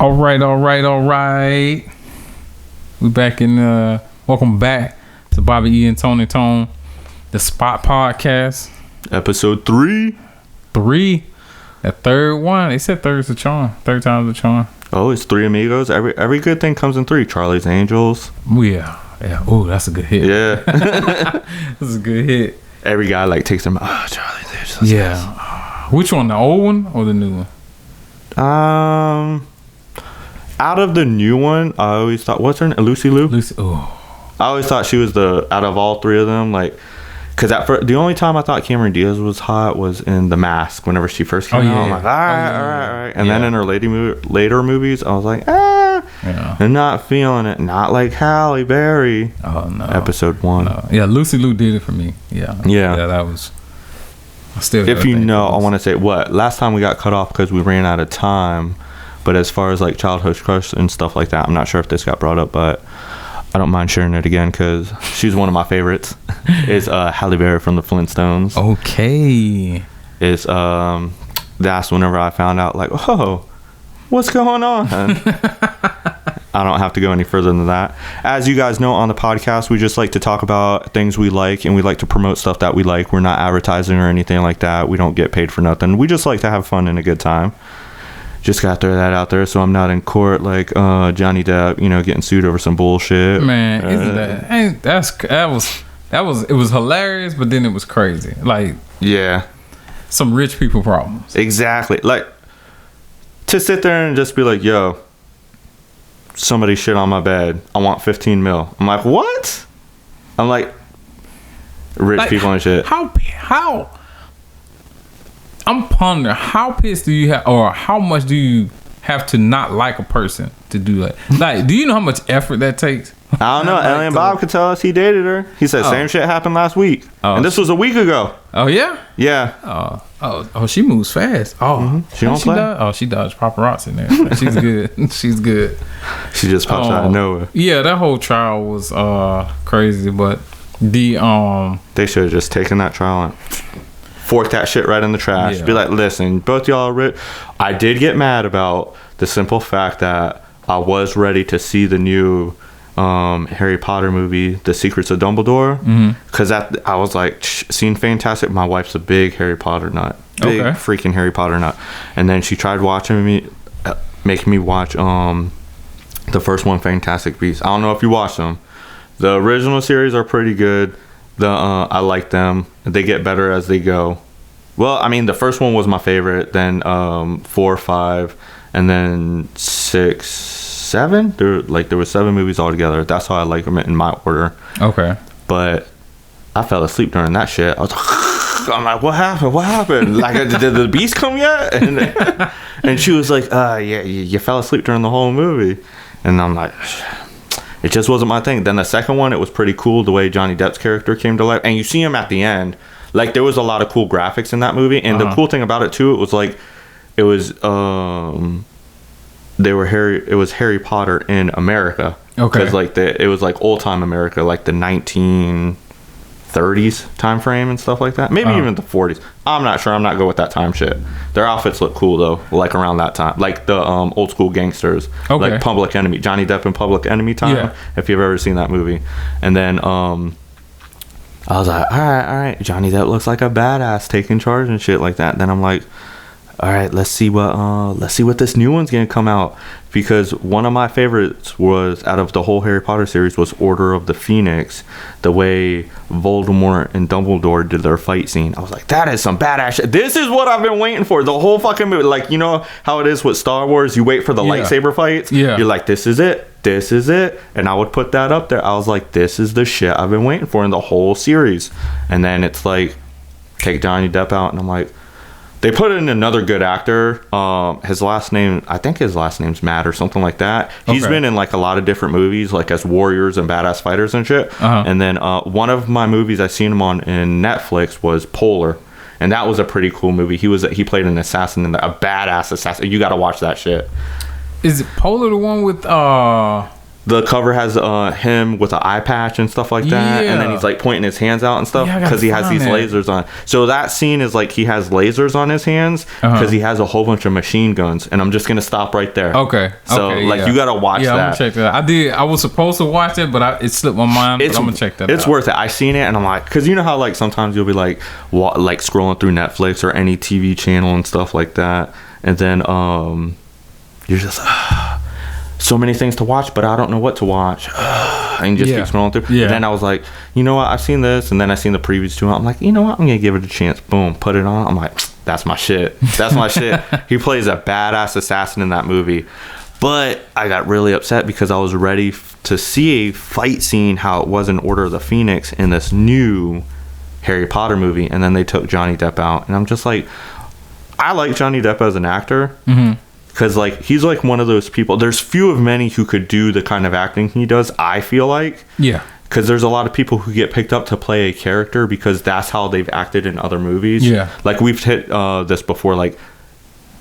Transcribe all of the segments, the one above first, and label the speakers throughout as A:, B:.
A: All right. We back in. Welcome back to Bobby-E&TonyTone, the Spot Podcast,
B: episode 3.
A: That third one. They said third's the charm. Third time's the charm.
B: Oh, it's 3 amigos. Every good thing comes in 3. Charlie's Angels.
A: Yeah. Oh, that's a good hit.
B: Yeah,
A: That's a good hit.
B: every guy like takes them. Oh, Charlie's Angels.
A: Yeah. Which one? The old one or the new one?
B: Out of the new one, I always thought, what's her name? Lucy Liu.
A: Oh.
B: I always thought she was out of all 3 of them, like, because the only time I thought Cameron Diaz was hot was in The Mask. Whenever she first came out, I'm like, all right. And then in her later movies, I was like, I'm not feeling it. Not like Halle Berry.
A: Oh no.
B: Episode 1.
A: No. Yeah, Lucy Liu did it for me. Yeah. That was.
B: If you know, I want to say last time we got cut off because we ran out of time. But as far as like childhood crush and stuff like that, I'm not sure if this got brought up, but I don't mind sharing it again because she's one of my favorites. Is Halle Berry from the Flintstones.
A: Okay.
B: Is that's whenever I found out, like, oh, what's going on? I don't have to go any further than that. As you guys know, on the podcast, we just like to talk about things we like, and we like to promote stuff that we like. We're not advertising or anything like that. We don't get paid for nothing. We just like to have fun and a good time. Just got to throw that out there so I'm not in court like Johnny Depp, getting sued over some bullshit.
A: Man, it was hilarious, but then it was crazy. Like,
B: yeah,
A: some rich people problems.
B: Exactly. Like, to sit there and just be like, yo, somebody shit on my bed, I want 15 mil. I'm like, what? I'm like, rich like, people and shit.
A: How I'm pondering, how pissed do you have, or how much do you have to not like a person to do that? Like, do you know how much effort that takes?
B: I don't know. Alien Bob could tell us he dated her. He said same shit happened last week. And this was a week ago.
A: Oh, yeah?
B: Yeah.
A: Oh, she moves fast. Oh,
B: she don't play.
A: She dodged paparazzi in there. She's good. She's good.
B: She just pops out of nowhere.
A: Yeah, that whole trial was crazy, but they
B: should have just taken that trial and fork that shit right in the trash. Be like, listen, both y'all are rich. I did get mad about the simple fact that I was ready to see the new Harry Potter movie, The Secrets of Dumbledore, because I was like, seen Fantastic. My wife's a big Harry Potter nut, freaking Harry Potter nut, and then she tried making me watch the first one, Fantastic Beasts. I don't know if you watched them. The original series are pretty good. I like them. They get better as they go. Well, I mean, the first one was my favorite. Then 4, 5, and then 6, 7. There was 7 movies altogether. That's how I like them in my order.
A: Okay.
B: But I fell asleep during that shit. I'm like, what happened? Like, did the beast come yet? And she was like, yeah, you fell asleep during the whole movie. And I'm like, it just wasn't my thing. Then the second one, it was pretty cool the way Johnny Depp's character came to life. And you see him at the end. Like, there was a lot of cool graphics in that movie. And the cool thing about it, too, it was like, it was Harry Potter in America. Okay. Because, like, it was, like, old-time America, like the 1930s time frame and stuff like that. Maybe even the 40s. I'm not sure. I'm not good with that time shit. Their outfits look cool, though, like, around that time. Like, the old-school gangsters. Okay. Like, Public Enemy. Johnny Depp in Public Enemy time, if you've ever seen that movie. And then I was like, all right. Johnny Depp looks like a badass taking charge and shit like that. Then I'm like, all right, let's see what this new one's gonna come out, because one of my favorites was, out of the whole Harry Potter series, was Order of the Phoenix. The way Voldemort and Dumbledore did their fight scene, I was like, that is some badass shit. This is what I've been waiting for the whole fucking movie. Like, you know how it is with Star Wars, you wait for the lightsaber fights. You're like, this is it. And I would put that up there. I was like, this is the shit I've been waiting for in the whole series. And then it's like, take Johnny Depp out, and I'm like, they put in another good actor. His last name's Matt or something like that. He's been in like a lot of different movies, like as warriors and badass fighters and shit. And then one of my movies I seen him on in Netflix was Polar, and that was a pretty cool movie. He played an assassin a badass assassin. You got to watch that shit.
A: Is it Polar the one with
B: the cover has him with an eye patch and stuff like that, and then he's like pointing his hands out and stuff because he has these lasers on. So that scene is like he has lasers on his hands because he has a whole bunch of machine guns, and I'm just gonna stop right there.
A: Okay.
B: So you gotta watch that.
A: I'm gonna check that. I was supposed to watch it, but it slipped my mind. But I'm gonna check that.
B: It's worth it. I seen it, and I'm like, because you know how like sometimes you'll be like scrolling through Netflix or any TV channel and stuff like that, and then you're just. So many things to watch, but I don't know what to watch. And just keep scrolling through. And then I was like, you know what? I've seen this, and then I seen the previews too. I'm like, you know what? I'm gonna give it a chance. Boom, put it on. I'm like, that's my shit. That's my shit. He plays a badass assassin in that movie. But I got really upset because I was ready to see a fight scene how it was in Order of the Phoenix in this new Harry Potter movie, and then they took Johnny Depp out, and I'm just like, I like Johnny Depp as an actor. Because, like, he's, like, one of those people. There's few of many who could do the kind of acting he does, I feel like. Yeah. Because there's a lot of people who get picked up to play a character because that's how they've acted in other movies. Yeah. Like, we've hit this before, like,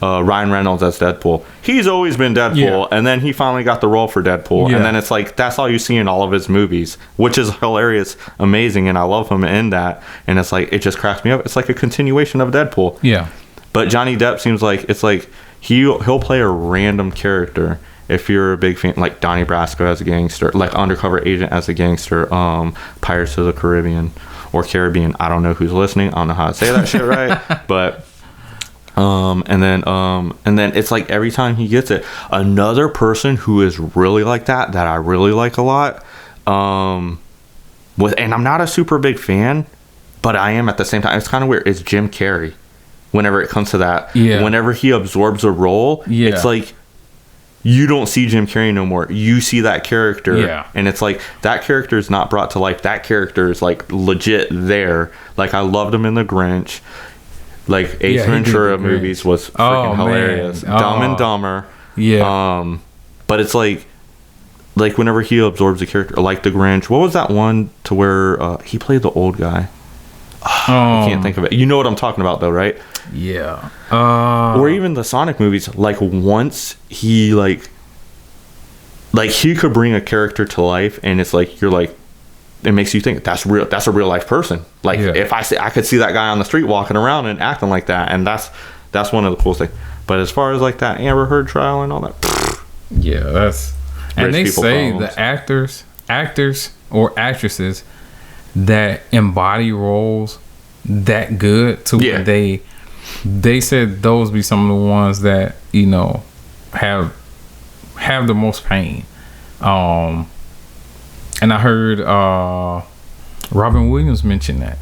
B: Ryan Reynolds as Deadpool. He's always been Deadpool, and then he finally got the role for Deadpool. And then it's like, that's all you see in all of his movies, which is hilarious, amazing, and I love him in that. And it's like, it just cracks me up. It's like a continuation of Deadpool. Yeah. But Johnny Depp seems like, it's like, he'll play a random character if you're a big fan, like Donnie Brasco as a gangster, like Undercover Agent as a gangster, Pirates of the Caribbean or Caribbean. I don't know who's listening. I don't know how to say that shit right, but and then it's like every time he gets it, another person who is really like that I really like a lot. And I'm not a super big fan, but I am at the same time. It's kind of weird. It's Jim Carrey. Whenever it comes to that, whenever he absorbs a role, it's like you don't see Jim Carrey no more. You see that character, and it's like that character is not brought to life. That character is like legit there. Like I loved him in The Grinch. Like Ace Ventura movies was freaking hilarious. Dumb and Dumber. Yeah. But it's like whenever he absorbs a character, like The Grinch. What was that one to where he played the old guy? I can't think of it. You know what I'm talking about, though, right? Yeah. Or even the Sonic movies. Like once he like he could bring a character to life, and it's like you're like, it makes you think that's real. That's a real life person. Like if I could see that guy on the street walking around and acting like that, and that's one of the coolest things. But as far as like that Amber Heard trial and all that,
A: that's and they say problems. The actors or actresses that embody roles that good to where they said those be some of the ones that have the most pain. And I heard Robin Williams mention that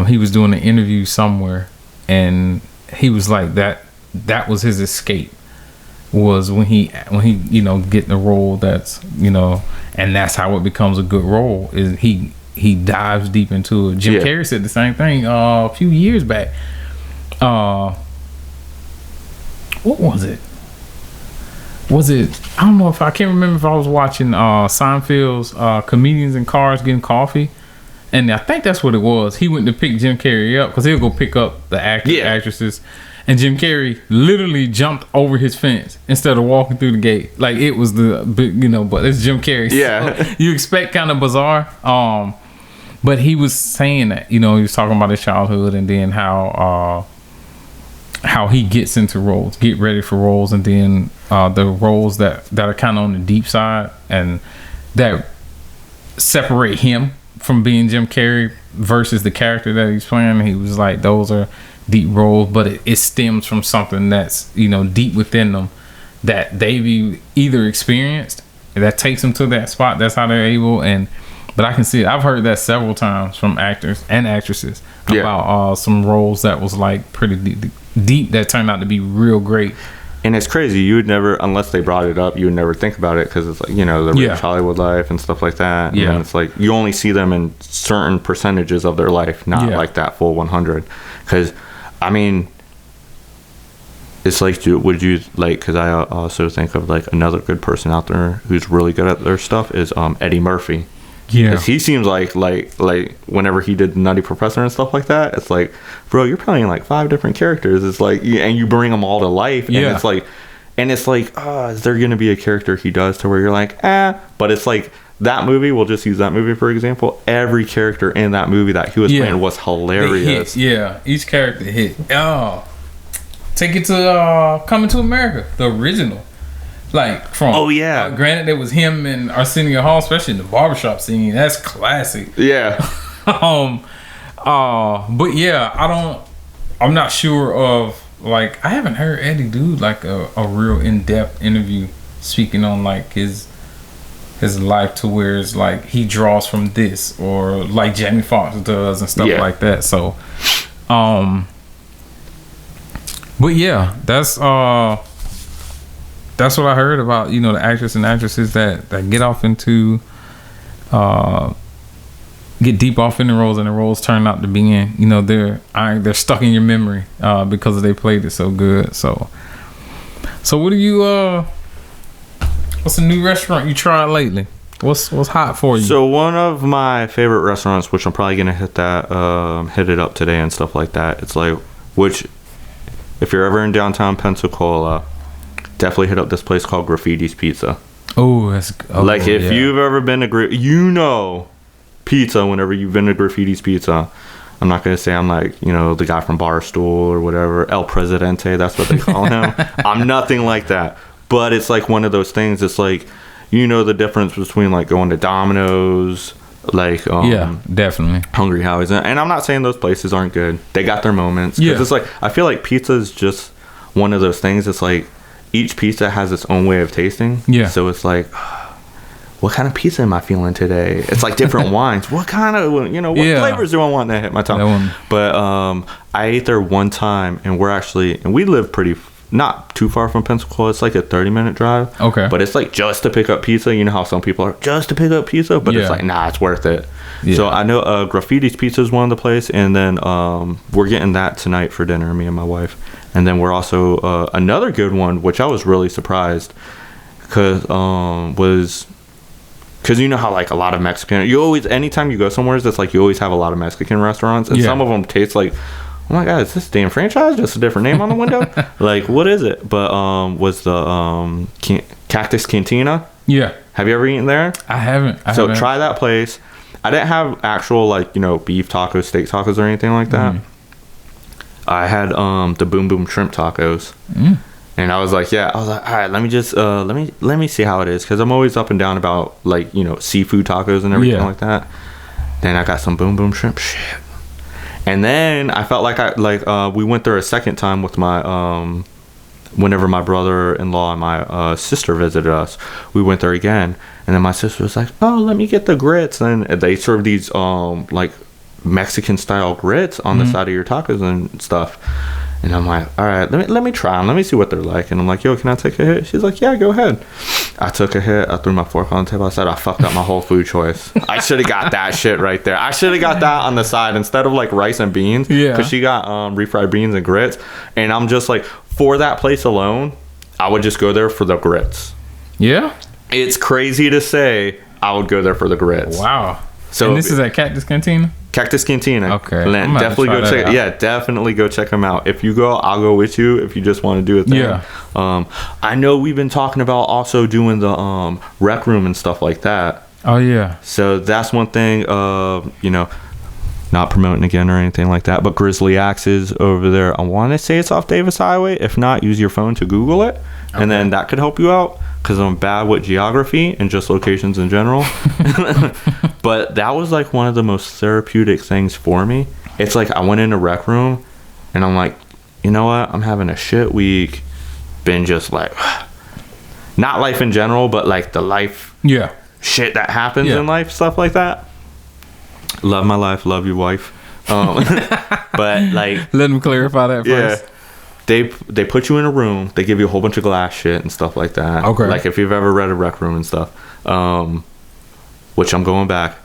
A: he was doing an interview somewhere, and he was like that was his escape, was when he get the role that's and that's how it becomes a good role, is he dives deep into it. Jim Carrey said the same thing a few years back. What was it? I don't know if I can't remember if I was watching Seinfeld's Comedians in Cars Getting Coffee, and I think that's what it was. He went to pick Jim Carrey up because he'll go pick up the actresses, and Jim Carrey literally jumped over his fence instead of walking through the gate. Like it was the big, but it's Jim Carrey. Yeah, so you expect kind of bizarre. But he was saying that, he was talking about his childhood, and then how he gets into roles, get ready for roles, and then the roles that are kind of on the deep side and that separate him from being Jim Carrey versus the character that he's playing. He was like, those are deep roles, but it stems from something that's deep within them that they've either experienced that takes them to that spot. That's how they're able. But I can see it. I've heard that several times from actors and actresses about some roles that was like pretty deep that turned out to be real great.
B: And it's crazy. You would never, unless they brought it up, you would never think about it because it's like, the rich Hollywood life and stuff like that. Yeah. And it's like you only see them in certain percentages of their life, not like that full 100. Because, I mean, it's like, would you like, because I also think of like another good person out there who's really good at their stuff is Eddie Murphy. Yeah, he seems like whenever he did Nutty Professor and stuff like that, it's like, bro, you're playing like 5 different characters. It's like, and you bring them all to life, and it's like, And it's like, is there going to be a character he does to where you're like, but it's like that movie, we'll just use that movie for example. Every character in that movie that he was playing was hilarious.
A: Yeah, each character hit. Oh, take it to Coming to America, the original. Like from granted it was him and Arsenio Hall, especially in the barbershop scene. That's classic.
B: Yeah.
A: But yeah, I'm not sure of, like, I haven't heard Eddie do like a real in-depth interview speaking on like his life, to where it's like he draws from this, or like Jamie Foxx does and stuff like that. So but yeah, that's what I heard about, you know, the actors and actresses that get off into get deep off in the roles, and the roles turn out to be in, you know, they're stuck in your memory because they played it so good. So what do you what's a new restaurant you tried lately? What's hot for you?
B: So one of my favorite restaurants, which I'm probably gonna hit it up today and stuff like that. It's like, which if you're ever in downtown Pensacola, definitely hit up this place called Graffiti's Pizza.
A: Like
B: if you've ever been to pizza, whenever you've been to Graffiti's Pizza, I'm not gonna say I'm like, you know, the guy from Barstool or whatever, El Presidente, that's what they call him. I'm nothing like that, but it's like one of those things. It's like, you know, the difference between like going to Domino's, like
A: definitely
B: Hungry Howie's, and I'm not saying those places aren't good. They got their moments. Because it's like, I feel like pizza is just one of those things. It's like each pizza has its own way of tasting. So it's like, what kind of pizza am I feeling today? It's like different wines. What kind of, you know, what flavors do I want to hit my tongue? But I ate there one time, and we live not too far from Pensacola. It's like a 30-minute drive.
A: Okay.
B: But it's like just to pick up pizza. You know how some people are just to pick up pizza, but it's like, nah, it's worth it. So I know Graffiti's Pizza is one of the place, and then we're getting that tonight for dinner, me and my wife. And then we're also another good one, which I was really surprised, because you know how like a lot of Mexican, anytime you go somewhere, it's like you always have a lot of Mexican restaurants, and some of them taste like, oh my god, is this damn franchise just a different name on the window? Like, what is it? But was the Cactus Cantina? Have you ever eaten there?
A: I haven't.
B: Try that place. I didn't have actual, like, you know, beef tacos, steak tacos, or anything like that. I had the Boom Boom shrimp tacos. And I was like, all right, let me just let me see how it is, because I'm always up and down about, like, you know, seafood tacos and everything like that. Then I got some Boom Boom shrimp. Shit. And then I felt like we went there a second time with my whenever my brother-in-law and my sister visited us. We went there again, and then my sister was like, oh, let me get the grits. And they serve these like Mexican style grits on the side of your tacos and stuff. And I'm like, all right, let me try them. Let me see what they're like. And I'm like, yo, can I take a hit? She's like, yeah, go ahead. I took a hit. I threw my fork on the table. I said, I fucked up my whole food choice. I should have got that shit right there. I should have got that on the side instead of like rice and beans. Because she got refried beans and grits. And I'm just like, for that place alone, I would just go there for the grits. It's crazy to say I would go there for the grits.
A: Wow. So and this is at Cactus Cantina?
B: Cactus Cantina.
A: Okay.
B: Definitely go check it. Yeah, definitely go check them out. If you go, I'll go with you if you just want to do it there. I know we've been talking about also doing the rec room and stuff like that.
A: Oh yeah.
B: So that's one thing, you know, not promoting again or anything like that, but Grizzly Axes over there. I want to say it's off Davis Highway. If not, use your phone to Google it, and then that could help you out, because I'm bad with geography and just locations in general. But that was like one of the most therapeutic things for me. It's like I went in a rec room and I'm like, you know what? I'm having a shit week. Been just like, not life in general, but like the life shit that happens in life, stuff like that. Love my life, love your wife. But like,
A: let them clarify that first.
B: They put you in a room. They give you a whole bunch of glass shit and stuff like that.
A: Okay.
B: Like if you've ever read a rec room and stuff, which I'm going back.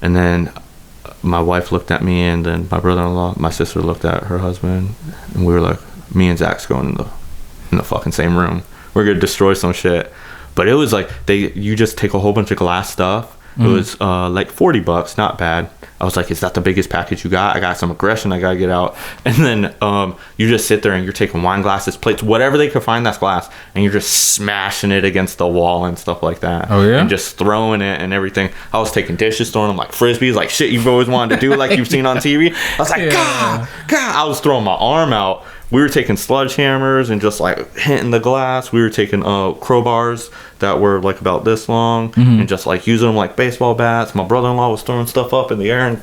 B: And then my wife looked at me, and then my brother-in-law, my sister looked at her husband, and we were like, me and Zach's going in the fucking same room. We're gonna destroy some shit. But it was like you just take a whole bunch of glass stuff. It was like $40, not bad. I was like, is that the biggest package you got? I got some aggression I gotta get out. And then you just sit there and you're taking wine glasses, plates, whatever they could find that's glass, and you're just smashing it against the wall and stuff like that.
A: Oh yeah.
B: And just throwing it and everything. I was taking dishes, throwing them like frisbees, like shit you've always wanted to do, like you've seen on TV. I was like, God. I was throwing my arm out. We were taking sledgehammers and just like hitting the glass. We were taking crowbars that were like about this long and just like using them like baseball bats. My brother-in-law was throwing stuff up in the air and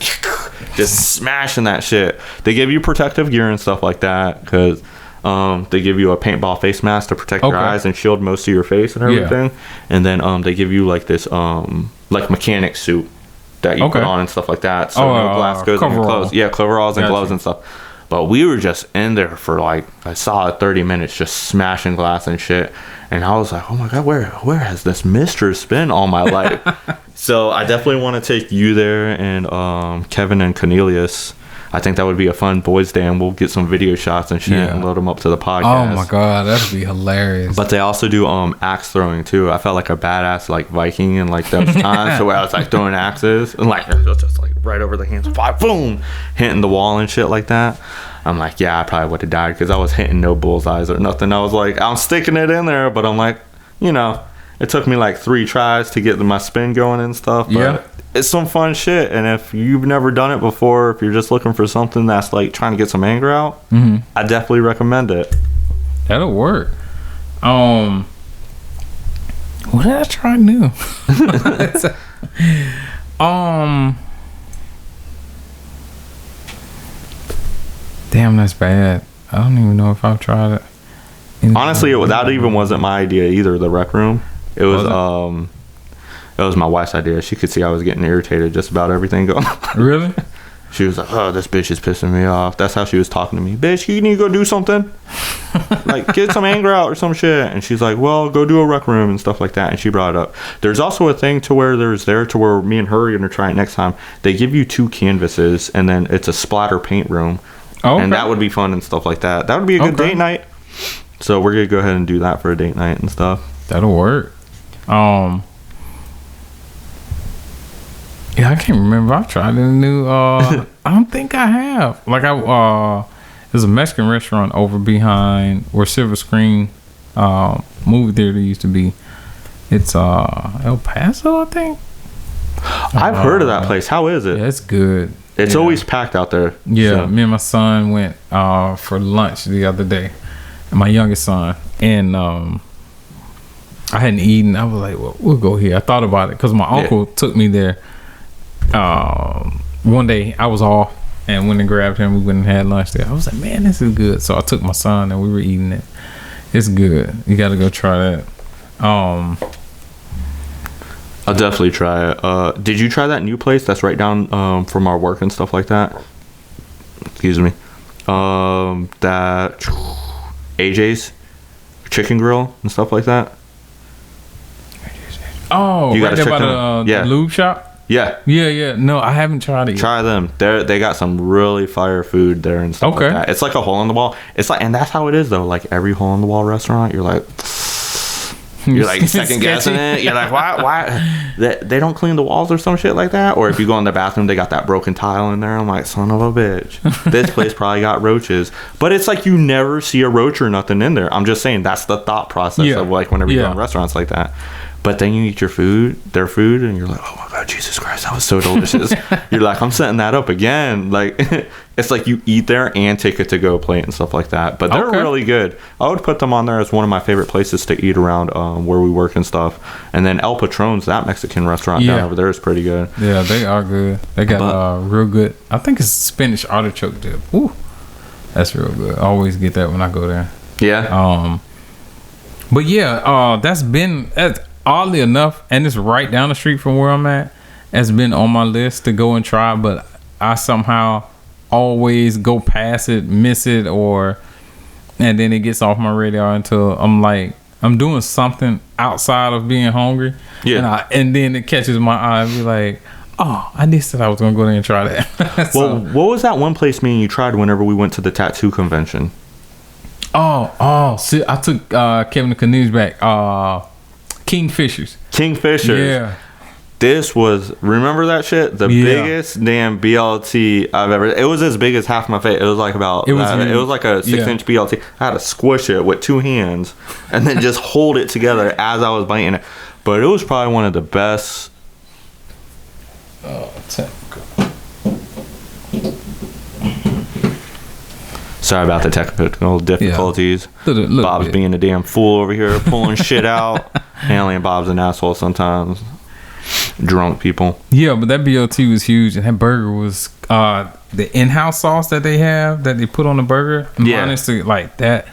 B: just smashing that shit. They give you protective gear and stuff like that because they give you a paintball face mask to protect your eyes and shield most of your face and everything. And then they give you like this like mechanic suit that you put on and stuff like that. So no glass goes in your clothes. Yeah, coveralls and gloves and stuff. But we were just in there for like a solid 30 minutes just smashing glass and shit. And I was like, oh my God, where has this mistress been all my life? So I definitely want to take you there and Kevin and Cornelius. I think that would be a fun boys' day, and we'll get some video shots and shit and load them up to the podcast.
A: Oh my God, that'd be hilarious.
B: But they also do axe throwing too. I felt like a badass like Viking in like those times, so where I was like throwing axes and like just like right over the hands, boom, hitting the wall and shit like that. I'm like, yeah, I probably would have died because I was hitting no bullseyes or nothing. I was like, I'm sticking it in there, but I'm like, you know, it took me like 3 tries to get my spin going and stuff. But it's some fun shit, and if you've never done it before, if you're just looking for something that's like trying to get some anger out, I definitely recommend it.
A: That'll work. What did I try new? Damn, that's bad. I don't even know if I've tried it.
B: Honestly, that even wasn't my idea either. The rec room. It was That was my wife's idea. She could see I was getting irritated just about everything going on.
A: Really?
B: She was like, oh, this bitch is pissing me off. That's how she was talking to me. Bitch, you need to go do something. Like, get some anger out or some shit. And she's like, well, go do a rec room and stuff like that. And she brought it up. There's also a thing to where me and her are going to try it next time. They give you 2 canvases, and then it's a splatter paint room. Oh, okay. And that would be fun and stuff like that. That would be a good date night. So we're going to go ahead and do that for a date night and stuff.
A: That'll work. Yeah, I can't remember. I've tried a new. I don't think I have. Like there's a Mexican restaurant over behind where Silver Screen movie theater used to be. It's El Paso, I think.
B: I've heard of that place. How is it?
A: Yeah, it's good.
B: It's always packed out there.
A: Yeah, so. Me and my son went for lunch the other day. My youngest son, and I hadn't eaten. I was like, well, we'll go here. I thought about it because my uncle took me there. One day I was off and went and grabbed him. We went and had lunch there. I was like, man, this is good. So I took my son and we were eating it. It's good. You got to go try that. I'll
B: definitely try it. Did you try that new place that's right down from our work and stuff like that? Excuse me. That AJ's Chicken Grill and stuff like that.
A: Oh, you right there by the lube shop? Yeah. No, I haven't tried it yet.
B: Try them. They got some really fire food there and stuff like that. It's like a hole in the wall. It's like, and that's how it is though. Like every hole in the wall restaurant, you're like second guessing it. You're like, why? They don't clean the walls or some shit like that. Or if you go in the bathroom, they got that broken tile in there. I'm like, son of a bitch. This place probably got roaches. But it's like you never see a roach or nothing in there. I'm just saying that's the thought process of like whenever you go in restaurants like that. But then you eat their food, and you're like, oh my God, Jesus Christ, that was so delicious. You're like, I'm setting that up again. Like, it's like you eat there and take a to-go plate and stuff like that. But they're really good. I would put them on there as one of my favorite places to eat around where we work and stuff. And then El Patron's, that Mexican restaurant down over there is pretty good.
A: Yeah, they are good. They got real good. I think it's spinach artichoke dip. Ooh, that's real good. I always get that when I go there.
B: Yeah.
A: But yeah, that's oddly enough, and it's right down the street from where I'm at, has been on my list to go and try, but I somehow always go past it, miss it, and then it gets off my radar until I'm like, I'm doing something outside of being hungry. Yeah. And then it catches my eye and be like, oh, I did said I was going to go there and try that.
B: Well, what was that one place me and you tried whenever we went to the tattoo convention?
A: See, I took Kevin and Cornelius back. Kingfishers.
B: Yeah. This was, remember that shit? The biggest damn BLT I've ever. It was as big as half my face. It was like about. It was like a 6-inch BLT. I had to squish it with 2 hands and then just hold it together as I was biting it. But it was probably one of the best. Sorry about the technical difficulties. Bob's being a damn fool over here, pulling shit out. Alien Bob's an asshole sometimes. Drunk people.
A: Yeah, but that BLT was huge, and that burger was the in-house sauce that they have that they put on the burger. Honestly, like that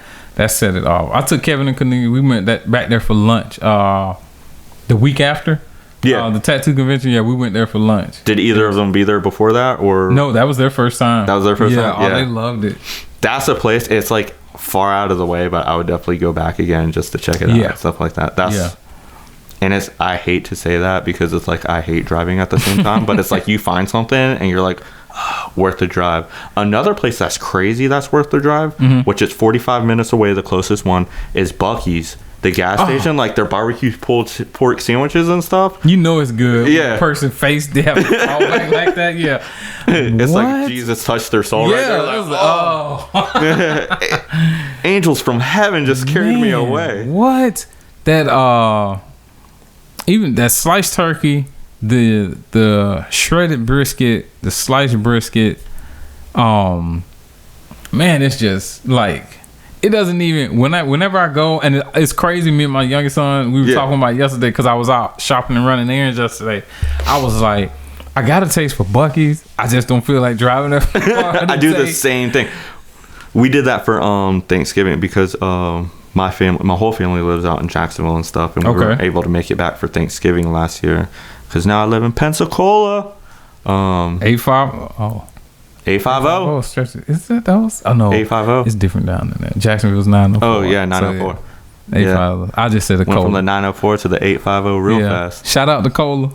A: set it off. I took Kevin and Cornelia. We went back there for lunch the week after. The tattoo convention. Yeah, we went there for lunch.
B: Did either of them be there before that, or
A: no? That was their first time.
B: That was their first time.
A: Yeah, they loved it.
B: That's a place. It's like far out of the way, but I would definitely go back again just to check it out. Stuff like that. And I hate to say that because it's like I hate driving at the same time, but it's like you find something and you're like, oh, worth the drive. Another place that's crazy that's worth the drive, which is 45 minutes away, the closest one, is Buc-ee's. The gas station, like their barbecue pulled pork sandwiches and stuff.
A: You know it's good. Yeah. When a person face they have all like that. Yeah.
B: It's like Jesus touched their soul right there. Like, angels from heaven just carried me away.
A: What? That even that sliced turkey, the shredded brisket, the sliced brisket, man, it's just like it doesn't even whenever I go, and it's crazy. Me and my youngest son, we were talking about yesterday because I was out shopping and running errands yesterday. I was like, I got a taste for Buc-ee's. I just don't feel like driving there.
B: I do the same thing. We did that for Thanksgiving because my whole family lives out in Jacksonville and stuff, and we were able to make it back for Thanksgiving last year because now I live in Pensacola.
A: A50. Is that those? Oh no,
B: 850.
A: It's different down in there. Jacksonville's 904.
B: Oh yeah, 904.
A: So, 850. I just said a
B: Went
A: cola.
B: from the 904 to the 850 real fast.
A: Shout out to cola.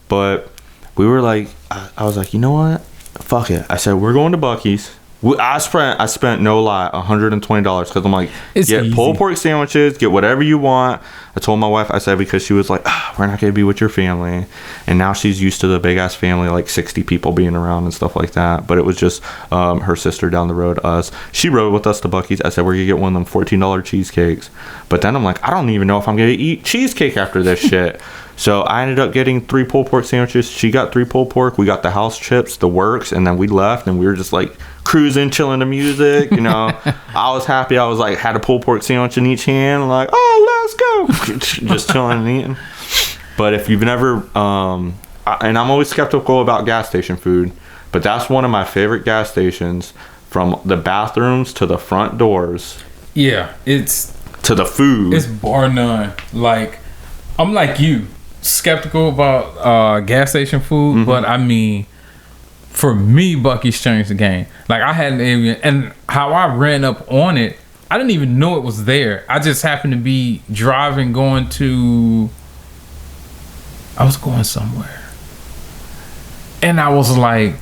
B: But we were like, I was like, you know what? Fuck it. I said we're going to Buc-ee's. I spent no lie $120 because I'm like, get pulled pork sandwiches, get whatever you want. I told my wife, I said, because she was like, we're not gonna be with your family, and now she's used to the big ass family, like 60 people being around and stuff like that. But it was just her sister down the road, us. She rode with us to Buc-ee's. I said we're gonna get one of them $14 cheesecakes. But then I'm like, I don't even know if I'm gonna eat cheesecake after this shit. So I ended up getting 3 pulled pork sandwiches. She got 3 pulled pork. We got the house chips, the works, and then we left, and we were just like cruising, chilling to music. You know, I was happy. I was like, had a pulled pork sandwich in each hand. I'm like, oh, let's go, just chilling and eating. But if you've never, and I'm always skeptical about gas station food, but that's one of my favorite gas stations. From the bathrooms to the front doors.
A: Yeah, it's
B: to the food.
A: It's bar none. Like, I'm like you. Skeptical about gas station food, but I mean, for me, Buc-ee's changed the game. Like, I hadn't even, and how I ran up on it, I didn't even know it was there. I just happened to be driving, I was going somewhere, and I was like,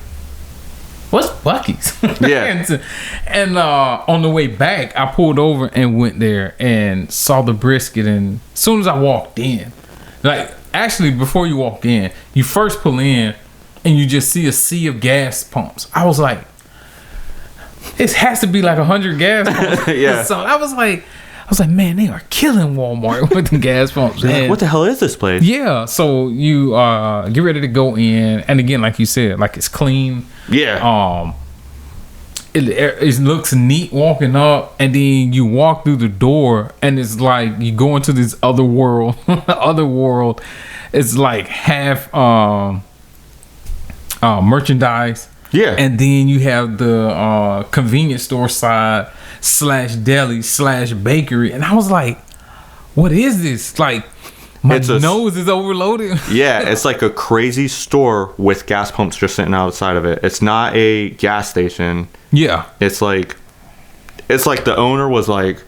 A: what's Buc-ee's?
B: Yeah.
A: and on the way back, I pulled over and went there and saw the brisket, and as soon as I walked in, like, actually, before you walk in, you first pull in and you just see a sea of gas pumps. I was like, it has to be like 100 gas pumps.
B: Yeah.
A: So I was like, man, they are killing Walmart with the gas pumps.
B: Like, what the hell is this place?
A: Yeah. So you get ready to go in, and again, like you said, like, it's clean.
B: Yeah.
A: It looks neat walking up, and then you walk through the door, and it's like you go into this other world. It's like half merchandise.
B: Yeah.
A: And then you have the convenience store side / deli / bakery, and I was like, what is this? Like, my nose is overloaded.
B: Yeah, it's like a crazy store with gas pumps just sitting outside of it. It's not a gas station.
A: Yeah.
B: It's like the owner was like,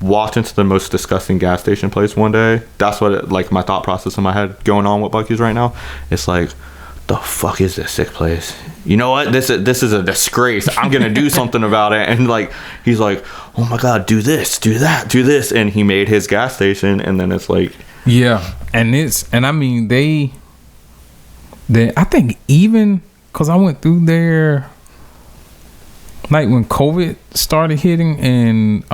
B: walked into the most disgusting gas station place one day. That's what like my thought process in my head going on with Buc-ee's right now. It's like, the fuck is this sick place? You know what? This is a disgrace. I'm gonna do something about it. And like, he's like, oh my god, do this, do that, do this, and he made his gas station. And then it's like,
A: Yeah, and I mean they I think even because I went through there like when COVID started hitting and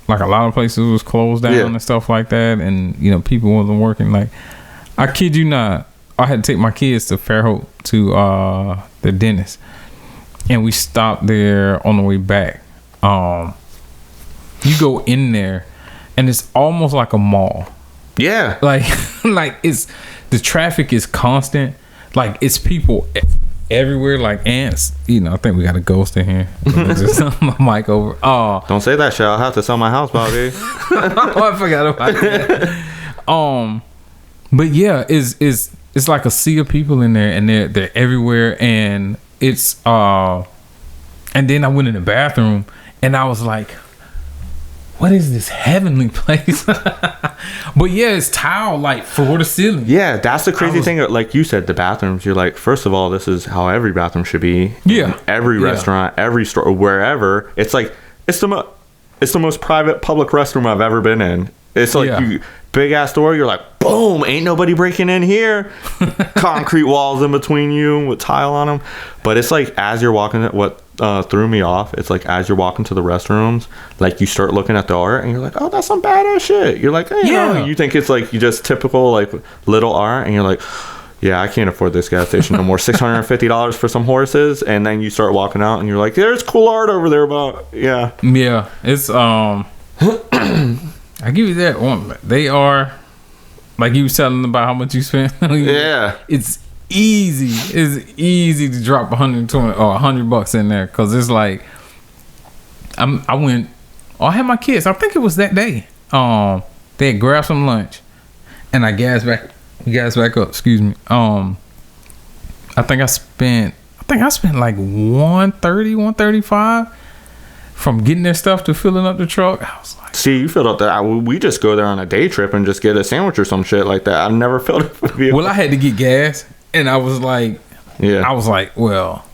A: like a lot of places was closed down and stuff like that, and you know people wasn't working. Like I kid you not, I had to take my kids to Fairhope to the dentist, and we stopped there on the way back. You go in there, and it's almost like a mall.
B: Yeah,
A: like it's the traffic is constant. Like it's people everywhere, like ants. You know, I think we got a ghost in here. Just my mic over. Oh,
B: don't say that shit. I'll have to sell my house, Bobby.
A: Oh, I forgot about that. But yeah, it's like a sea of people in there, and they're everywhere, and it's and then I went in the bathroom, and I was like, what is this heavenly place? But yeah, it's tile like floor to ceiling.
B: Yeah, that's the crazy thing. Like you said, the bathrooms, you're like, first of all, this is how every bathroom should be.
A: Yeah.
B: Every restaurant, every store, wherever. It's like, it's the most private public restroom I've ever been in. It's like you big ass door, you're like, boom, ain't nobody breaking in here. Concrete walls in between you with tile on them. But it's like, as you're walking, what threw me off, it's like as you're walking to the restrooms, like you start looking at the art and you're like, oh, that's some badass shit. You're like, hey, you know, you think it's like you just typical like little art, and you're like, yeah, I can't afford this gas station no more. $650 for some horses. And then you start walking out and you're like, there's cool art over there, but yeah,
A: it's I give you that one. They are like you was telling them about how much you spent.
B: Yeah,
A: it's easy to drop 120 or $100 in there, because it's like I went. I had my kids. I think it was that day. They had grabbed some lunch, and I gassed back up. Excuse me. I think I spent like 130, 135 from getting their stuff to filling up the truck. I was like,
B: see, you filled up that. We just go there on a day trip and just get a sandwich or some shit like that. I've never filled up a vehicle.
A: Well, I had to get gas, and I was like, well.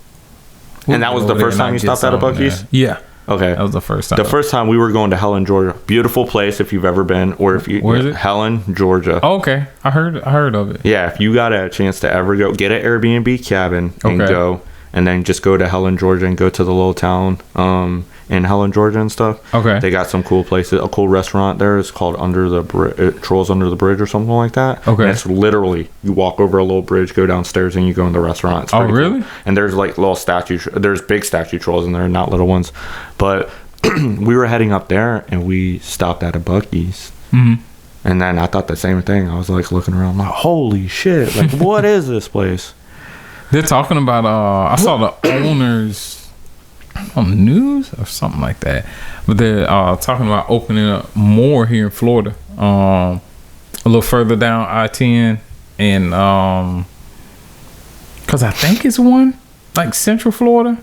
B: And that was the first time you stopped at a Buc-ee's?
A: Yeah.
B: Okay.
A: That was the first time.
B: The first time we were going to Helen, Georgia. Beautiful place if you've ever been, or if you.
A: Where is it?
B: Helen, Georgia.
A: Oh, okay. I heard of it.
B: Yeah, if you got a chance to ever go, get an Airbnb cabin and go, and then just go to Helen, Georgia, and go to the little town in Helen, Georgia and stuff. Okay. They got some cool places. A cool restaurant there is called Trolls Under the Bridge or something like that. Okay. And it's literally, you walk over a little bridge, go downstairs, and you go in the restaurant. It's really? Cool. And there's like little statues. There's big statue trolls in there, not little ones. But we were heading up there, and we stopped at a Buc-ee's. Mm-hmm. And then I thought the same thing. I was like looking around, like, holy shit! Like, what is this place?
A: They're talking about. I saw the owners on the news or something like that, but they're talking about opening up more here in Florida, a little further down I-10, and because I think it's one like Central Florida.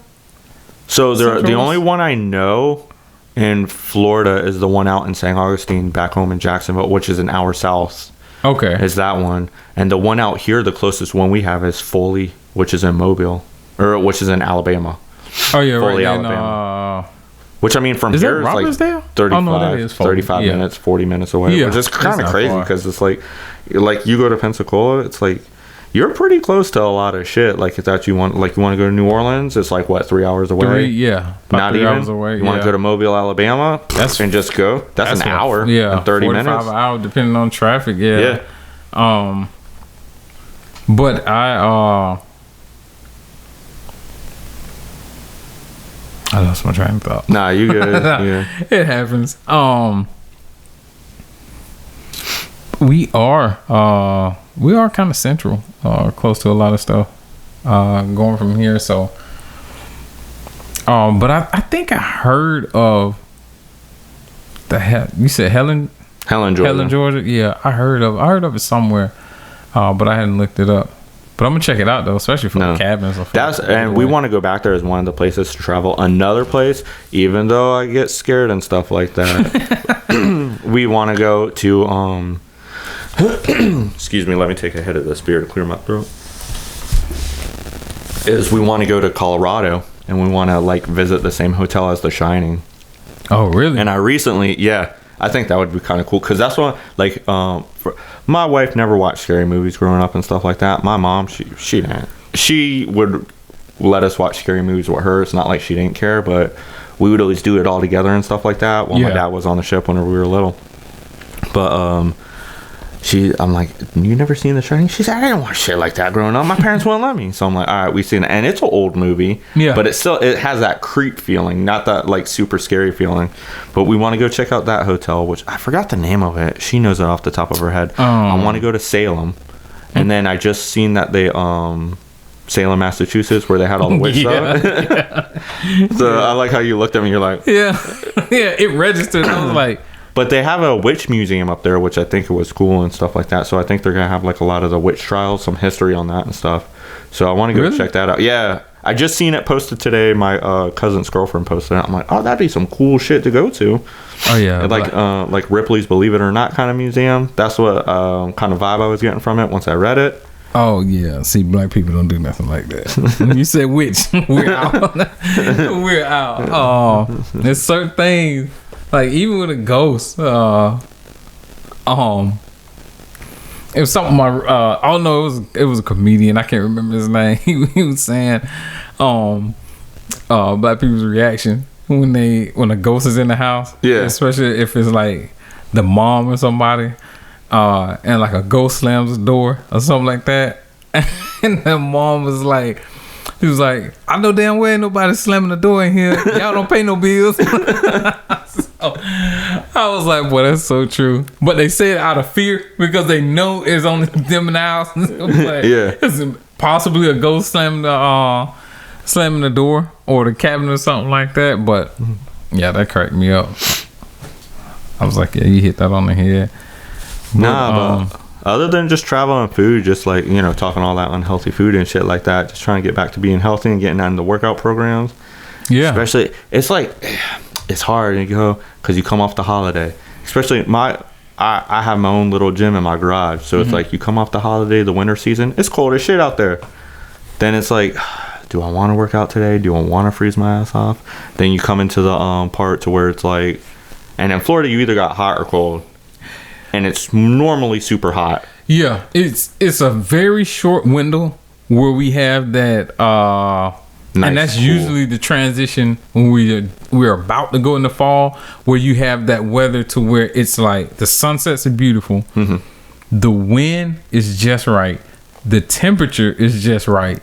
B: So the only one I know in Florida is the one out in St. Augustine, back home in Jacksonville, which is an hour south. Okay, is that one? And the one out here, the closest one we have is Foley, which is in Mobile, or which is in Alabama.
A: Oh yeah,
B: Foley,
A: right.
B: Alabama. Which I mean, from here is like 35 minutes, 40 minutes away, which is kind of crazy because it's like you go to Pensacola, it's like you're pretty close to a lot of shit. Like if that you want to go to New Orleans, it's like what, 3 hours away? Not 3 hours away. You want to go to Mobile, Alabama, and just go. That's an hour, and 30 minutes.
A: 45 hours, depending on traffic. Yeah. But I lost my train of thought.
B: Nah, you good. Yeah.
A: It happens. We are kind of central, close to a lot of stuff going from here. So, but I think I heard of you said Helen, Georgia. Yeah, I heard of it somewhere, but I hadn't looked it up. But I'm gonna check it out though, especially for the cabins.
B: And we want to go back there as one of the places to travel. Another place, even though I get scared and stuff like that, we want to go to. Excuse me, let me take a hit of this beer to clear my throat. We want to go to Colorado, and we want to like visit the same hotel as The Shining.
A: Oh, really?
B: And I recently, I think that would be kind of cool because that's what like my wife never watched scary movies growing up and stuff like that. My mom, she didn't. She would let us watch scary movies with her. It's not like she didn't care, but we would always do it all together and stuff like that while my dad was on the ship whenever we were little. But I'm like, you never seen The Shining? She said, I didn't watch shit like that growing up. My parents wouldn't let me. So I'm like, all right, we've seen it. And it's an old movie. Yeah. But it has that creep feeling, not that like super scary feeling. But we want to go check out that hotel, which I forgot the name of it. She knows it off the top of her head. I want to go to Salem. And then I just seen that they Salem, Massachusetts, where they had all the witch stuff. So I like how you looked at me. You're like,
A: yeah, it registered. I was like,
B: but they have a witch museum up there, which I think was cool and stuff like that. So I think they're gonna have like a lot of the witch trials, some history on that and stuff. So I want to go check that out. Yeah, I just seen it posted today. My cousin's girlfriend posted it. I'm like, oh, that'd be some cool shit to go to.
A: Oh yeah,
B: like Ripley's Believe It or Not kind of museum. That's what kind of vibe I was getting from it once I read it.
A: Oh yeah, see, black people don't do nothing like that. When you said witch, we're out. We're out. Oh, there's certain things like even with a ghost. It was something oh no, it was a comedian. I can't remember his name. He was saying, black people's reaction when a ghost is in the house.
B: Yeah,
A: especially if it's like the mom or somebody. And like a ghost slams the door or something like that. And the mom was like, I know damn well ain't nobody slamming the door in here. Y'all don't pay no bills. So, I was like, boy, that's so true. But they say it out of fear because they know it's only them in the house. Like, it's possibly a ghost slamming the door or the cabinet or something like that. But yeah, that cracked me up. I was like, yeah, you hit that on the head.
B: But other than just travel and food, just like, you know, talking all that unhealthy food and shit like that, just trying to get back to being healthy and getting out into workout programs. Yeah. Especially, it's like, it's hard to go because you come off the holiday. Especially I have my own little gym in my garage. So it's like you come off the holiday, the winter season, it's cold as shit out there. Then it's like, do I want to work out today? Do I want to freeze my ass off? Then you come into the part to where it's like, and in Florida, you either got hot or cold. And it's normally super hot.
A: Yeah, it's a very short window where we have that, nice, and that's cool. Usually the transition when we're about to go into fall, where you have that weather to where it's like the sunsets are beautiful, the wind is just right, the temperature is just right,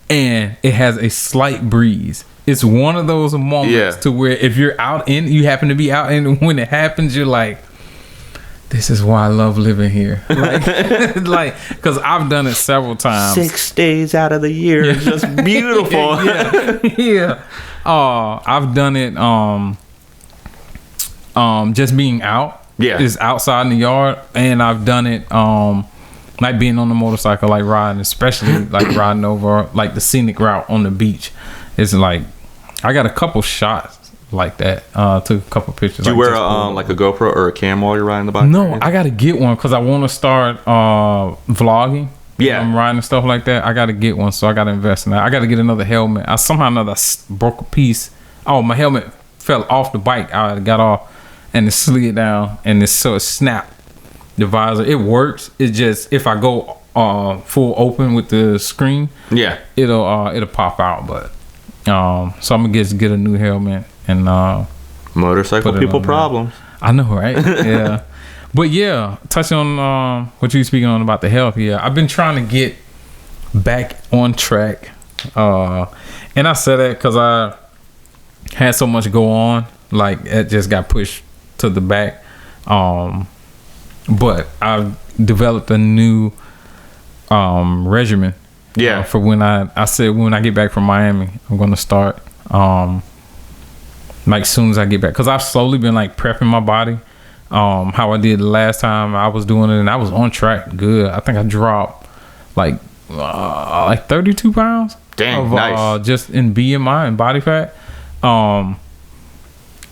A: and it has a slight breeze. It's one of those moments to where if you happen to be out, and when it happens, you're like, this is why I love living here. Like, because I've done it several times.
B: 6 days out of the year is just beautiful.
A: I've done it just being out. Is outside in the yard. And I've done it like being on the motorcycle, like riding, especially like riding over like the scenic route on the beach. It's like I got a couple shots like that. Took a couple pictures.
B: Do you wear like a GoPro or a cam while you're riding the bike?
A: No, I gotta get one because I want to start vlogging. I'm riding and stuff like that. I gotta get one, so I gotta invest in that. I gotta get another helmet. I broke a piece. Oh, my helmet fell off the bike. I got off and it slid down and it snapped the visor. It works. It just if I go full open with the screen, it'll pop out. But so I'm gonna get a new helmet. And
B: motorcycle people problems.
A: I know, right? Yeah. But yeah, touching on what you were speaking on about the health. Yeah, I've been trying to get back on track. And I said that because I had so much go on. Like, it just got pushed to the back. But I've developed a new regimen. For when I said when I get back from Miami, I'm going to start. Like soon as I get back, because I've slowly been like prepping my body, how I did the last time I was doing it, and I was on track good. I think I dropped like 32 pounds.
B: Dang, nice.
A: Just in BMI and body fat,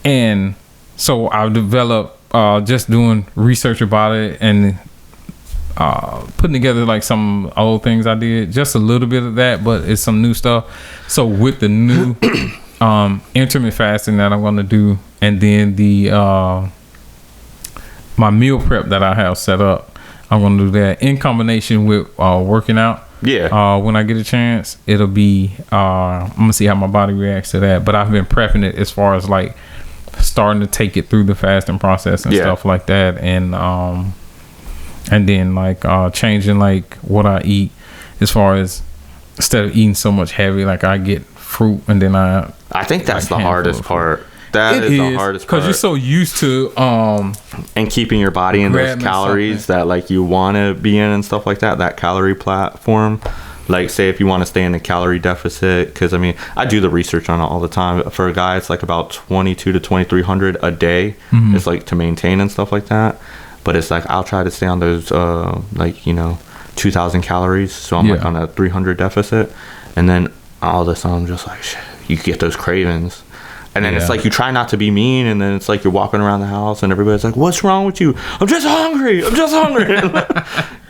A: and so I've developed just doing research about it and putting together like some old things I did, just a little bit of that, but it's some new stuff. So with the new intermittent fasting that I'm going to do, and then the my meal prep that I have set up. I'm gonna do that in combination with working out.
B: Yeah.
A: When I get a chance, it'll be I'm gonna see how my body reacts to that. But I've been prepping it as far as like starting to take it through the fasting process and stuff like that, and then like changing like what I eat as far as instead of eating so much heavy, like I get fruit and then I
B: think that's the hardest part. That is the hardest part
A: because you're so used to
B: and keeping your body in those calories that like you want to be in and stuff like that. That calorie platform, like say if you want to stay in a calorie deficit, because I mean I do the research on it all the time. For a guy, it's like about 22 to 2300 a day. It's like to maintain and stuff like that. But it's like I'll try to stay on those like 2000 calories, so I'm like on a 300 deficit, and then all of a sudden I'm just like shit, you get those cravings. And then it's like you try not to be mean, and then it's like you're walking around the house and everybody's like, what's wrong with you? I'm just hungry.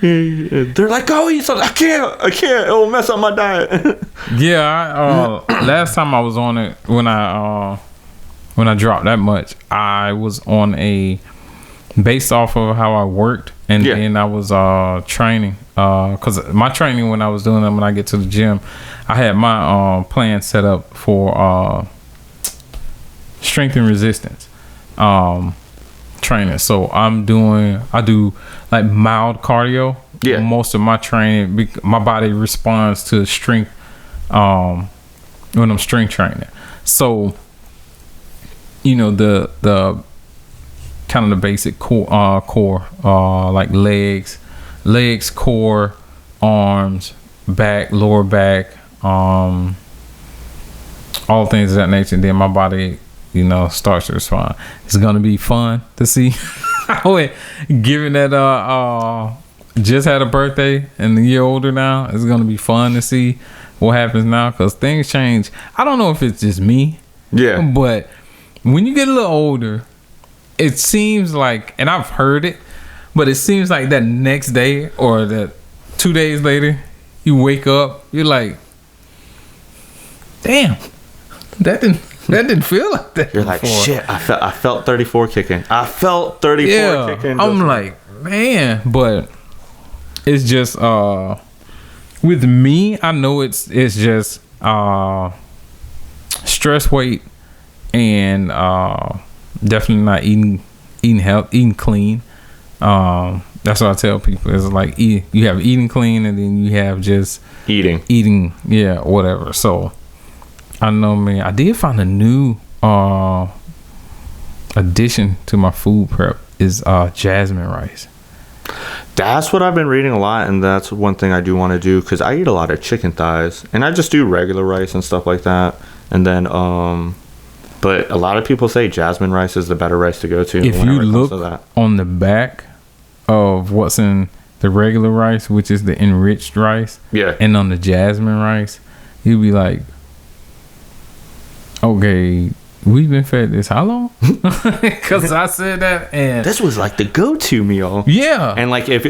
B: They're like, go eat something. I can't. It will mess up my diet.
A: Last time I was on it, when I dropped that much, I was on a, based off of how I worked, and then I was training, because my training when I was doing them, when I get to the gym, I had my plan set up for strength and resistance training. So I do like mild cardio. Most of my training, my body responds to strength when I'm strength training. So the kind of the basic core like legs, core, arms, back, lower back, all things of that nature. And then my body starts to respond. It's gonna be fun to see. Given that just had a birthday and a year older now, it's gonna be fun to see what happens now, because things change. I don't know if it's just me, but when you get a little older, it seems like, and I've heard it, but it seems like that next day or that 2 days later, you wake up, you're like, damn, that didn't feel like that.
B: You're like, before. Shit, I felt 34 kicking. Kicking.
A: I'm like, man, but it's just with me, I know it's just stress weight and definitely not eating clean. That's what I tell people. It's like you have eating clean, and then you have just eating, whatever. So I know, man. I did find a new addition to my food prep is jasmine rice.
B: That's what I've been reading a lot, and that's one thing I do want to do, because I eat a lot of chicken thighs, and I just do regular rice and stuff like that. And then but a lot of people say jasmine rice is the better rice to go to.
A: If you look on the back of what's in the regular rice, which is the enriched rice, and on the jasmine rice, you'd be like, okay, we've been fed this how long? Because I said that, and
B: this was like the go-to meal. And like if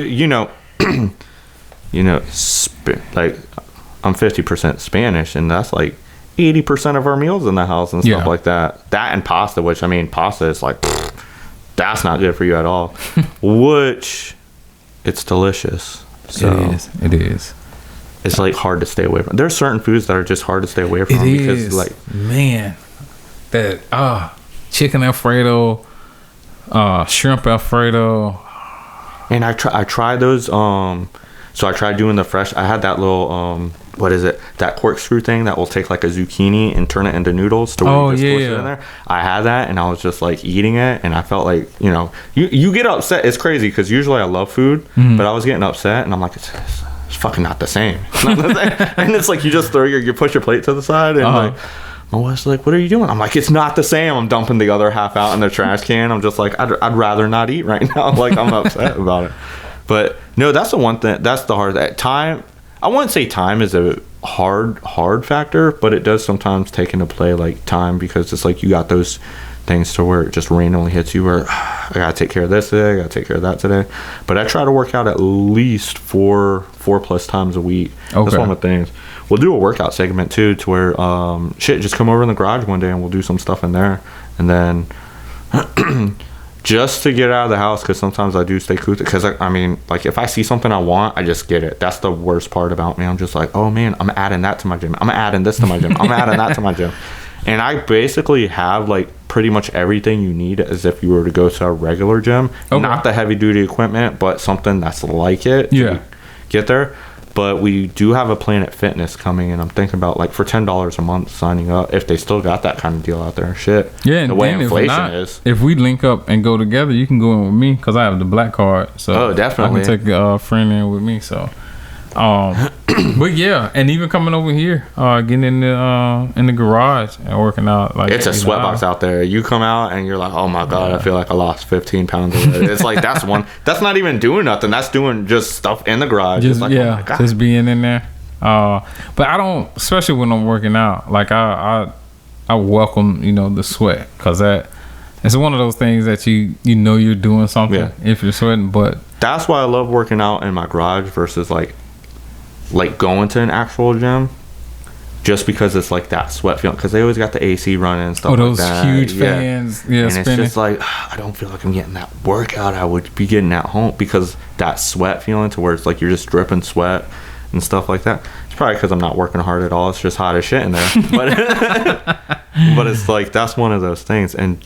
B: like I'm 50% Spanish, and that's like 80% of our meals in the house and stuff like that. That and pasta, which I mean, pasta is like, that's not good for you at all. Which, it's delicious. So
A: It is.
B: It's like hard to stay away from. There's certain foods that are just hard to stay away from because like,
A: man, that chicken Alfredo, shrimp Alfredo.
B: And I tried those. So I tried doing the fresh. I had that little what is it? That corkscrew thing that will take like a zucchini and turn it into noodles to where you just force it in there. I had that, and I was just like eating it, and I felt like you get upset. It's crazy because usually I love food, but I was getting upset, and I'm like, it's fucking not the same. And it's like you just you push your plate to the side, and like my wife's like, what are you doing? I'm like, it's not the same. I'm dumping the other half out in the trash can. I'm just like, I'd rather not eat right now. Like I'm upset about it. But no, that's the one thing. That's the hard time. I wouldn't say time is a hard factor, but it does sometimes take into play like time, because it's like you got those things to where it just randomly hits you where I gotta take care of this today, I gotta take care of that today. But I try to work out at least four plus times a week. Okay. That's one of the things. We'll do a workout segment too, to where just come over in the garage one day and we'll do some stuff in there, and then just to get out of the house, because sometimes I do stay cool. Because I mean, like if I see something I want, I just get it. That's the worst part about me. I'm just like, oh man, I'm adding that to my gym. I'm adding this to my gym. I'm adding that to my gym. And I basically have like pretty much everything you need as if you were to go to a regular gym. Okay. Not the heavy duty equipment, but something that's like it.
A: Yeah.
B: Get there. But we do have a Planet Fitness coming, and I'm thinking about like for $10 a month signing up if they still got that kind of deal out there. Shit.
A: Yeah, and
B: the way inflation is.
A: If we link up and go together, you can go in with me because I have the black card. So
B: definitely.
A: I can take a friend in with me. So, but yeah, and even coming over here, getting in the garage and working out. Like
B: it's a sweatbox out there. You come out and you're like, oh my god, I feel like I lost 15 pounds. It's like that's not even doing nothing. That's doing just stuff in the garage.
A: Just
B: like,
A: oh just being in there. But I don't, especially when I'm working out. Like I welcome the sweat because it's one of those things that you know you're doing something if you're sweating. But
B: that's why I love working out in my garage versus like going to an actual gym, just because it's like that sweat feeling, because they always got the AC running and stuff like that.
A: Oh, those huge fans,
B: and
A: spinning.
B: It's just like I don't feel like I'm getting that workout I would be getting at home, because that sweat feeling to where it's like you're just dripping sweat and stuff like that. It's probably because I'm not working hard at all. It's just hot as shit in there. But it's like that's one of those things, and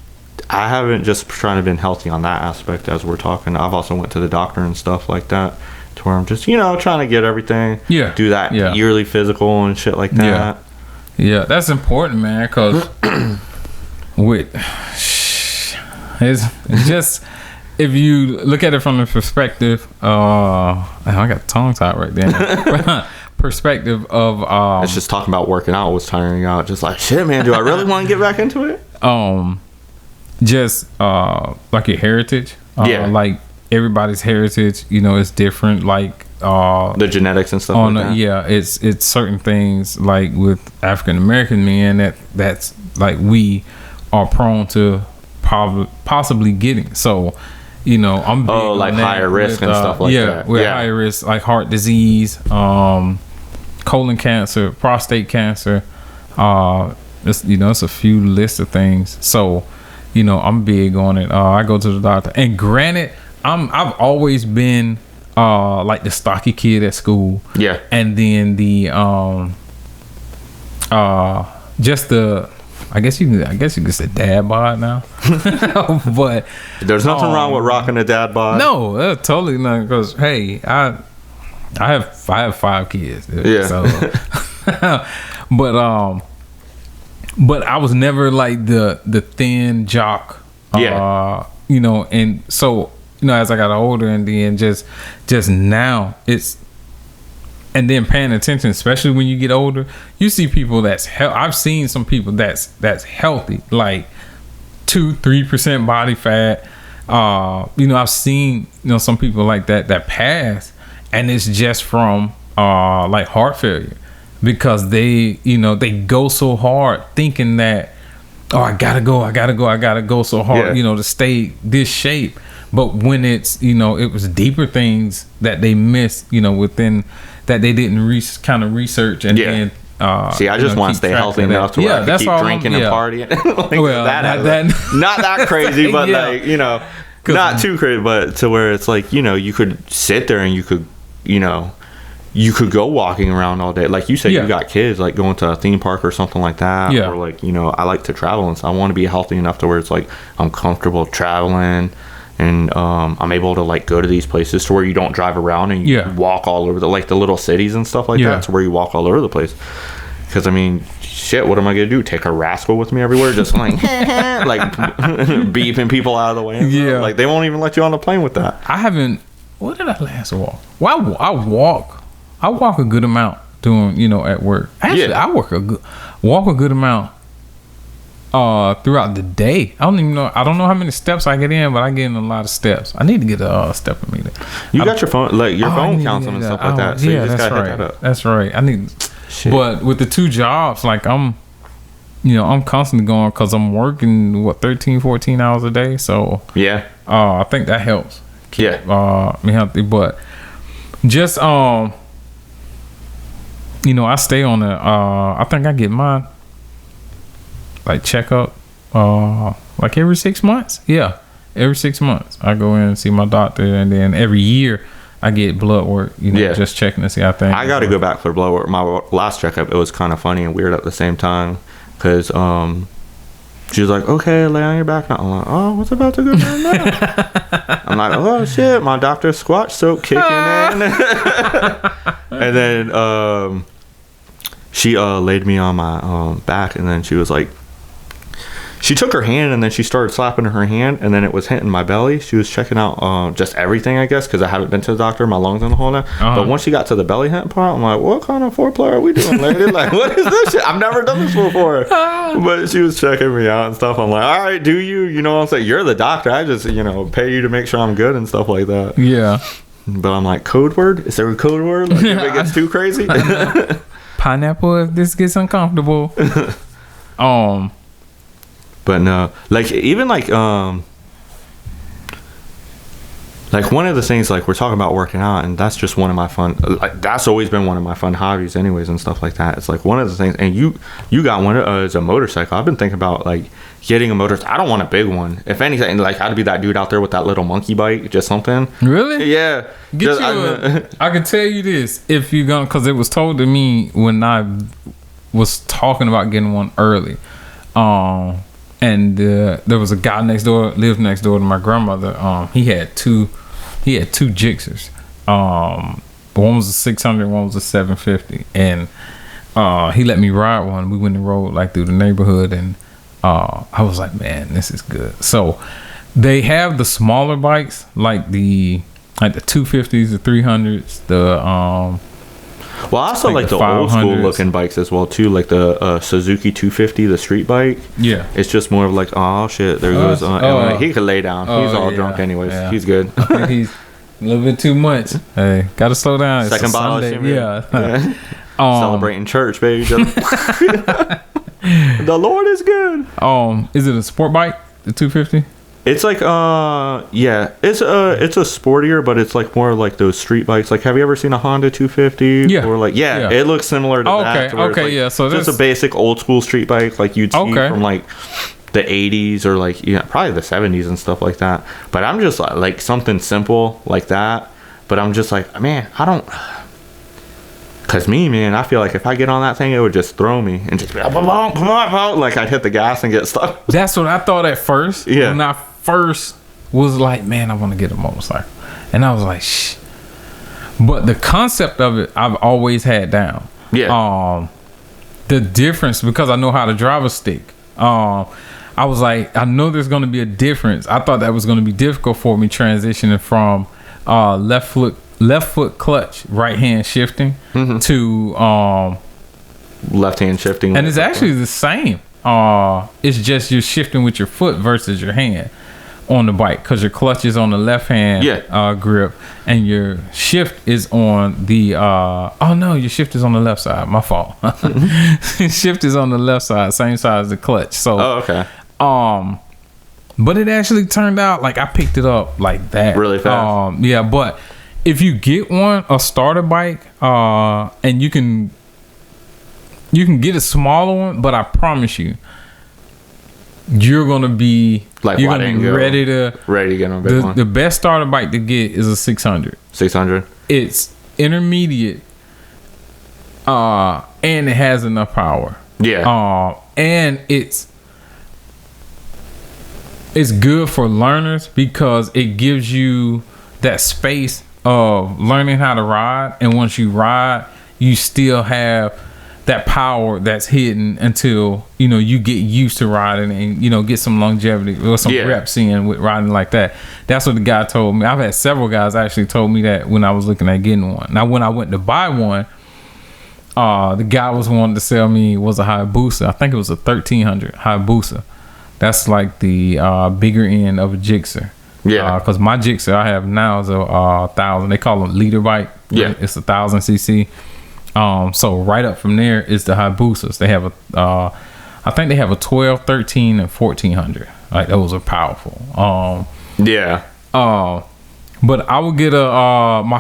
B: I haven't just trying to been healthy on that aspect as we're talking. I've also went to the doctor and stuff like that, to where I'm just trying to get everything, do that yearly physical and shit like that.
A: Yeah, that's important, man, because it's just, if you look at it from the perspective, I got tongue tied right there. Perspective of
B: it's just talking about working out was tiring out. Just like, shit, man, do I really want to get back into it?
A: Just like your heritage, like everybody's heritage, is different. Like
B: the genetics and stuff like that.
A: Yeah, it's certain things like with African American men that's like we are prone to possibly getting. So I'm big
B: like higher risk and stuff like that.
A: We're higher risk, like heart disease, colon cancer, prostate cancer. It's a few list of things. So I'm big on it. I go to the doctor, and granted, I've always been like the stocky kid at school. Yeah. And then the just the I guess you could say dad bod now. But
B: there's nothing wrong with rocking a dad bod.
A: No, totally not, because hey, I have 5 kids. Dude, yeah. So but I was never like the thin jock. Yeah. And so as I got older, and then just now it's, and then paying attention, especially when you get older, you see people I've seen some people that's healthy, like 2-3% body fat. I've seen some people like that pass, and it's just from like heart failure, because they go so hard thinking that, I gotta go so hard, to stay this shape. But when it's, it was deeper things that they missed, within that they didn't kind of research, and then
B: see, I just want to stay healthy enough to where I can keep drinking and partying. Not that crazy, but like, not too crazy, but to where it's like, you could sit there and you could go walking around all day. Like you said, you got kids, like going to a theme park or something like that. Yeah. Or like, I like to travel, and so I want to be healthy enough to where it's like I'm comfortable traveling, and I'm able to like go to these places to where you don't drive around and you walk all over the little cities and stuff like that, to where you walk all over the place. Because I mean, shit, what am I gonna do? Take a rascal with me everywhere, just like like beeping people out of the way? Yeah, like they won't even let you on the plane with that.
A: I haven't. What did I last walk? Well, I walk a good amount doing at work. Actually, I walk a good amount throughout the day. I don't know how many steps I get in, but I get in a lot of steps. I need to get a stepometer.
B: You got your phone, like your phone counts them and stuff like that. So you just gotta hit that up.
A: That's right. I need. Shit. But with the 2 jobs, like I'm constantly going, because I'm working 13-14 hours a day. So I think that helps keep me healthy. But just I stay on it. I think I get mine like checkup like every 6 months. Yeah. Every 6 months, I go in and see my doctor, and then every year I get blood work. Just checking to see how things.
B: I got to go back for blood work. My last checkup, it was kind of funny and weird at the same time, because she was like, "Okay, lay on your back now." I'm like, "Oh, what's about to go down now?" I'm like, "Oh shit, my doctor's squat soak kicking in." And then she laid me on my back, and then she was like, she took her hand and then she started slapping her hand, and then it was hitting my belly. She was checking out just everything, I guess, because I haven't been to the doctor. My lungs in the hole now. But once she got to the belly hitting part, I'm like, what kind of foreplay are we doing, lady? Like, what is this shit? I've never done this before. But she was checking me out and stuff. I'm like, all right, do you? You know what I'm saying? You're the doctor. I just, pay you to make sure I'm good and stuff like that.
A: Yeah.
B: But I'm like, code word? Is there a code word? Like, if it gets too crazy?
A: Pineapple if this gets uncomfortable.
B: But no, like, even like one of the things, like, we're talking about working out, and that's just one of my fun, like, that's always been one of my fun hobbies anyways and stuff like that. It's like one of the things, and you got one as a motorcycle. I've been thinking about like getting a motorcycle. I don't want a big one. If anything, like, I'd be that dude out there with that little monkey bike, just something.
A: Really?
B: Yeah.
A: I can tell you this, if you're gonna, because it was told to me when I was talking about getting one early. And there was a guy lived next door to my grandmother. He had two Gixxers. One was a 600, one was a 750, and he let me ride one. We went and rode like through the neighborhood, and I was like, man, this is good. So they have the smaller bikes, like the 250s, the 300s, the
B: well, I also like the old school looking bikes as well too, like the Suzuki 250, the street bike. Yeah, it's just more of like, oh shit, there goes. He could lay down. He's all drunk anyways. Yeah. He's good.
A: He's a little bit too much. Hey, gotta slow down.
B: Second bottle. Yeah. Celebrating church, baby. The Lord is good.
A: Is it a sport bike? The 250?
B: It's like it's a sportier, but it's like more like those street bikes. Like, have you ever seen a Honda 250? Yeah. Or like it looks similar to that. To
A: okay,
B: like,
A: yeah. So
B: just a basic old school street bike like you'd see from like the 80s or like probably the 70s and stuff like that. But I'm just like something simple like that. But I'm just like, man, I don't. Cause man, I feel like if I get on that thing, it would just throw me and just be like I'd hit the gas and get stuck.
A: That's what I thought at first.
B: Yeah.
A: When I first was like, man, I want to get a motorcycle, and I was like, shh. But the concept of it, I've always had down. Yeah. The difference, because I know how to drive a stick. I was like, I know there's going to be a difference. I thought that was going to be difficult for me transitioning from left foot clutch, right hand shifting to
B: left hand shifting,
A: and it's actually the same. It's just you're shifting with your foot versus your hand on the bike, because your clutch is on the left hand grip, and your shift is on the your shift is on the left side. My fault. Shift is on the left side, same side as the clutch. So but it actually turned out like I picked it up like that
B: really fast.
A: But if you get a starter bike, and you can get a smaller one, but I promise you, you're gonna be ready to
B: get on a big one.
A: The best starter bike to get is a 600.
B: 600. It's
A: intermediate, and it has enough power. Yeah. And it's good for learners because it gives you that space of learning how to ride, and once you ride, you still have that power that's hidden until you get used to riding and get some longevity or some reps in with riding like that. That's what the guy told me. I've had several guys actually told me that when I was looking at getting one. Now when I went to buy one, the guy was wanting to sell me was a Hayabusa. I think it was a 1300 Hayabusa. That's like the bigger end of a Gixxer. Yeah, because my Gixxer I have now is a 1,000. They call them leader bike. Yeah, it's 1,000 cc. So right up from there is the Hayabusas. They have I think they have a 12, 13, and 1400. Like those are powerful. But I would get my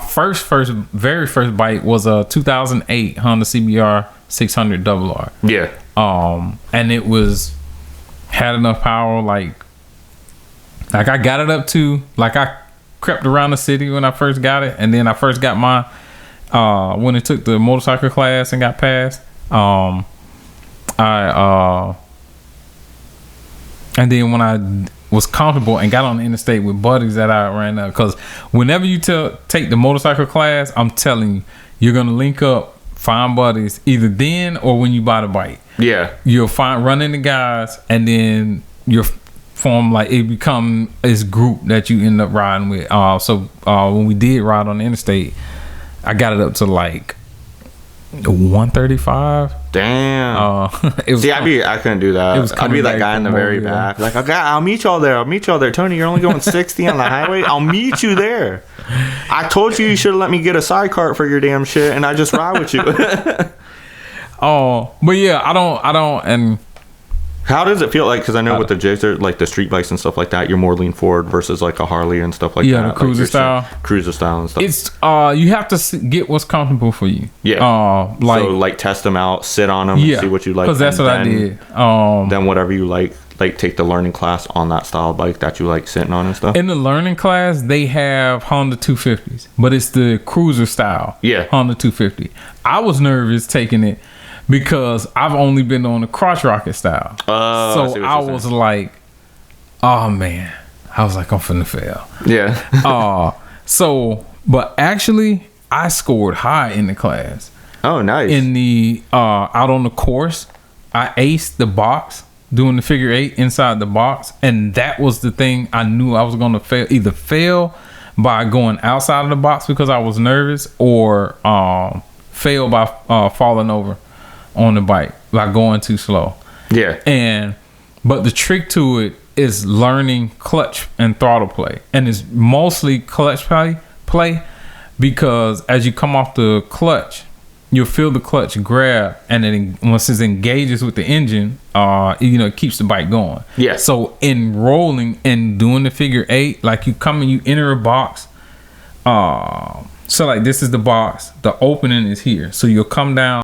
A: very first bike was a 2008 Honda CBR 600 RR. Yeah. And it had enough power. Like Like I got it up to, like I crept around the city when I first got it, and then I first got mine when it took the motorcycle class and got passed. And then when I was comfortable and got on the interstate with buddies that I ran up, because whenever you take the motorcycle class, I'm telling you, you're gonna link up, find buddies either then or when you buy the bike. Yeah, you'll run into guys, and then you'll form like it become this group that you end up riding with. So when we did ride on the interstate, I got it up to like 135.
B: Damn. See, I couldn't do that. I'd be that guy in the very back. Like, I'll meet y'all there. Tony, you're only going 60 on the highway. I'll meet you there. I told you should have let me get a side cart for your damn shit, and I just ride with you.
A: But yeah, I don't. And
B: how does it feel like? Because I know with the jigs, like the street bikes and stuff like that, you're more lean forward versus like a Harley and stuff like that.
A: Yeah, the cruiser style.
B: Cruiser style and stuff.
A: It's you have to get what's comfortable for you.
B: Yeah. So test them out, sit on them, and see what you like.
A: Because that's what I did.
B: Then whatever you like take the learning class on that style bike that you like sitting on and stuff.
A: In the learning class, they have Honda 250s, but it's the cruiser style. Yeah. Honda 250. I was nervous taking it, because I've only been on the crotch rocket style. So I was like, oh man. I was like, I'm finna fail. Yeah. But actually, I scored high in the class.
B: Oh, nice.
A: In the, out on the course, I aced the box, doing the figure 8 inside the box. And that was the thing I knew I was going to fail. Either fail by going outside of the box because I was nervous, or fail by falling over on the bike, like going too slow. Yeah. But the trick to it is learning clutch and throttle play, and it's mostly clutch play because as you come off the clutch, you'll feel the clutch grab, and then once it engages with the engine, it keeps the bike going. Yeah. So in rolling and doing the figure 8, like you enter a box. So like this is the box. The opening is here. So you'll come down.